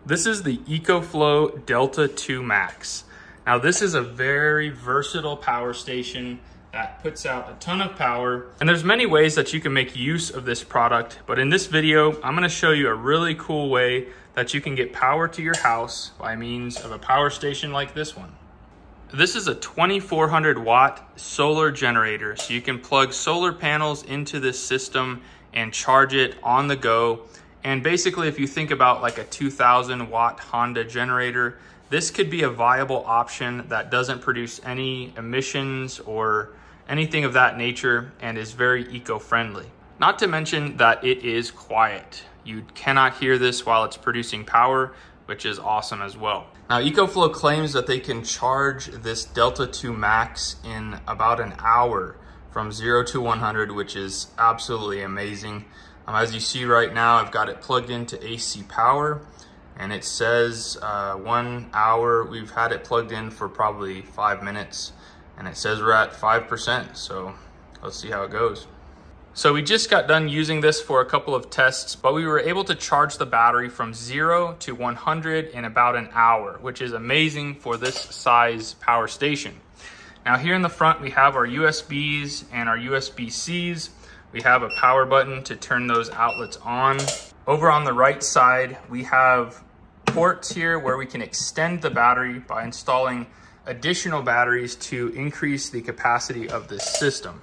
This is the EcoFlow Delta 2 Max. Now this is a very versatile power station that puts out a ton of power. And there's many ways that you can make use of this product, but in this video, I'm gonna show you a really cool way that you can get power to your house by means of a power station like this one. This is a 2400 watt solar generator, so you can plug solar panels into this system and charge it on the go. And basically, if you think about like a 2000 watt Honda generator, this could be a viable option that doesn't produce any emissions or anything of that nature and is very eco-friendly. Not to mention that it is quiet. You cannot hear this while it's producing power, which is awesome as well. Now, EcoFlow claims that they can charge this Delta 2 Max in about an hour from 0 to 100, which is absolutely amazing. As you see right now, I've got it plugged into AC power, and it says 1 hour. We've had it plugged in for probably 5 minutes, and it says we're at 5%, so let's see how it goes. So we just got done using this for a couple of tests, but we were able to charge the battery from 0 to 100 in about an hour, which is amazing for this size power station. Now here in the front, we have our USBs and our USB-Cs. We have a power button to turn those outlets on. Over on the right side, we have ports here where we can extend the battery by installing additional batteries to increase the capacity of this system.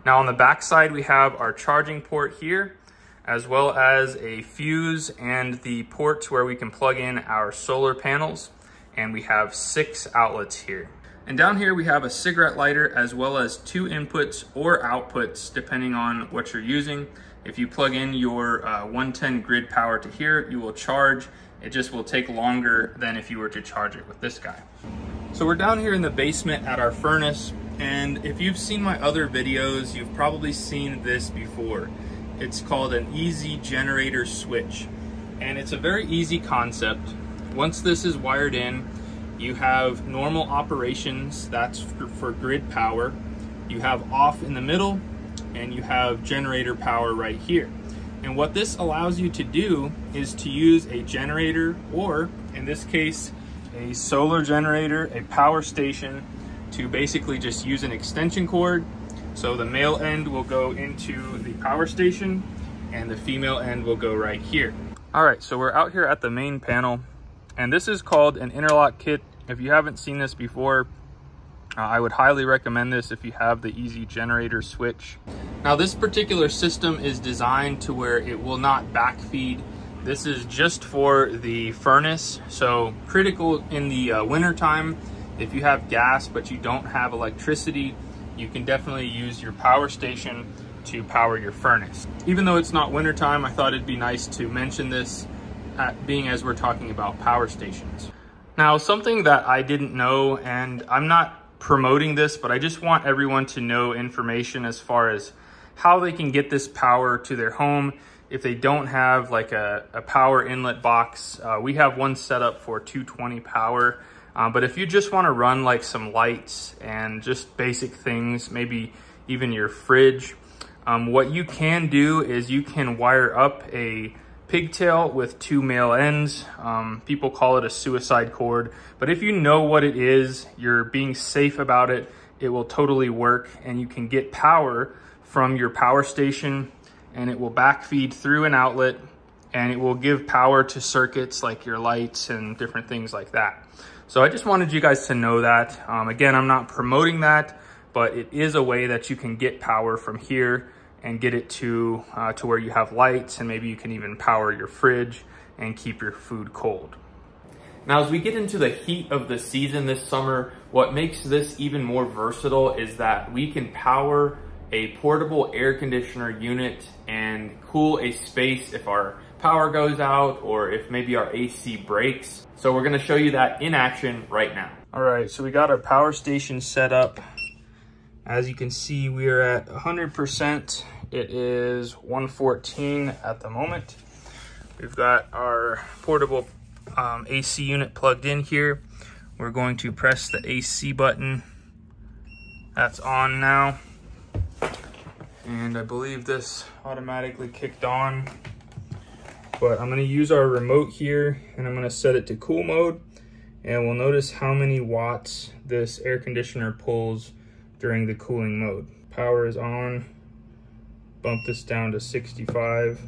Now on the back side, we have our charging port here, as well as a fuse and the ports where we can plug in our solar panels. And we have 6 outlets here. And down here we have a cigarette lighter as well as 2 inputs or outputs depending on what you're using. If you plug in your 110 grid power to here, you will charge. It just will take longer than if you were to charge it with this guy. So we're down here in the basement at our furnace, and if you've seen my other videos, you've probably seen this before. It's called an easy generator switch, and it's a very easy concept. Once this is wired in, you have normal operations, that's for grid power. You have off in the middle, and you have generator power right here. And what this allows you to do is to use a generator, or in this case, a solar generator, a power station, to basically just use an extension cord. So the male end will go into the power station, and the female end will go right here. All right, so we're out here at the main panel, and this is called an interlock kit. If you haven't seen this before, I would highly recommend this if you have the easy generator switch. Now this particular system is designed to where it will not backfeed. This is just for the furnace, so critical in the winter time. If you have gas but you don't have electricity, you can definitely use your power station to power your furnace. Even though it's not winter time, I thought it'd be nice to mention this, being as we're talking about power stations. Now, something that I didn't know, and I'm not promoting this, but I just want everyone to know information as far as how they can get this power to their home if they don't have like a power inlet box. We have one set up for 220 power, but if you just want to run like some lights and just basic things, maybe even your fridge, what you can do is you can wire up a pigtail with 2 male ends. People call it a suicide cord, but if you know what it is, you're being safe about it, it will totally work, and you can get power from your power station, and it will backfeed through an outlet, and it will give power to circuits like your lights and different things like that. So I just wanted you guys to know that. Again, I'm not promoting that, but it is a way that you can get power from here and get it to where you have lights, and maybe you can even power your fridge and keep your food cold. Now, as we get into the heat of the season this summer, what makes this even more versatile is that we can power a portable air conditioner unit and cool a space if our power goes out or if maybe our AC breaks. So we're gonna show you that in action right now. All right, so we got our power station set up. As you can see, we are at 100%. It is 114 at the moment. We've got our portable AC unit plugged in here. We're going to press the AC button. That's on now. And I believe this automatically kicked on. But I'm gonna use our remote here and I'm gonna set it to cool mode, and we'll notice how many watts this air conditioner pulls during the cooling mode. Power is on. Bump this down to 65.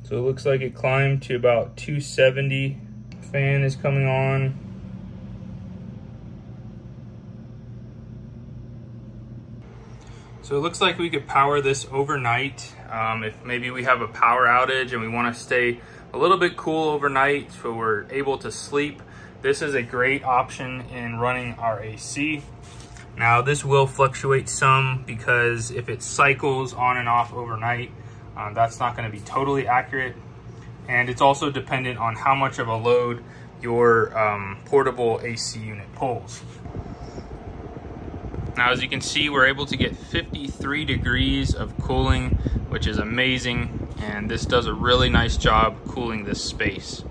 So it looks like it climbed to about 270. Fan is coming on. So it looks like we could power this overnight. If maybe we have a power outage and we want to stay a little bit cool overnight so we're able to sleep, this is a great option in running our AC. Now this will fluctuate some because if it cycles on and off overnight, that's not going to be totally accurate. And it's also dependent on how much of a load your portable AC unit pulls. Now, as you can see, we're able to get 53 degrees of cooling, which is amazing. And this does a really nice job cooling this space.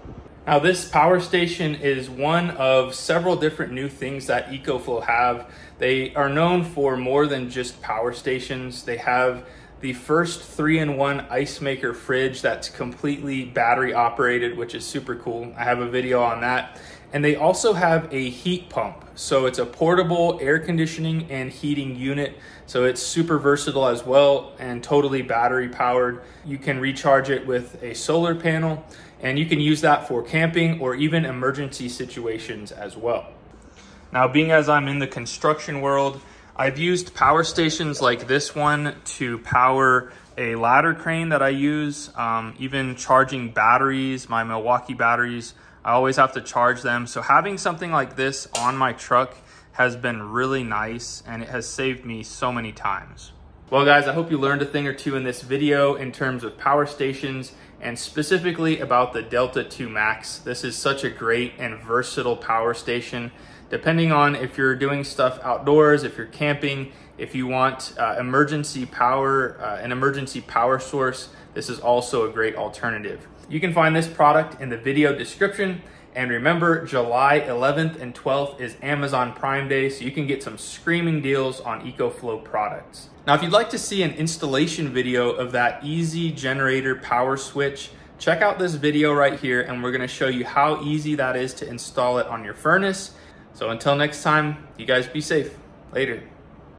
Now, this power station is one of several different new things that EcoFlow have. They are known for more than just power stations. They have the first 3-in-1 ice maker fridge that's completely battery operated, which is super cool. I have a video on that. And they also have a heat pump. So it's a portable air conditioning and heating unit. So it's super versatile as well and totally battery powered. You can recharge it with a solar panel, and you can use that for camping or even emergency situations as well. Now, being as I'm in the construction world, I've used power stations like this one to power a ladder crane that I use, even charging batteries, my Milwaukee batteries. I always have to charge them. So having something like this on my truck has been really nice, and it has saved me so many times. Well guys, I hope you learned a thing or two in this video in terms of power stations and specifically about the Delta 2 Max. This is such a great and versatile power station. Depending on if you're doing stuff outdoors, if you're camping, if you want emergency power, an emergency power source, this is also a great alternative. You can find this product in the video description. And remember, July 11th and 12th is Amazon Prime Day, so you can get some screaming deals on EcoFlow products. Now, if you'd like to see an installation video of that easy generator power switch, check out this video right here, and we're gonna show you how easy that is to install it on your furnace. So until next time, you guys be safe. Later.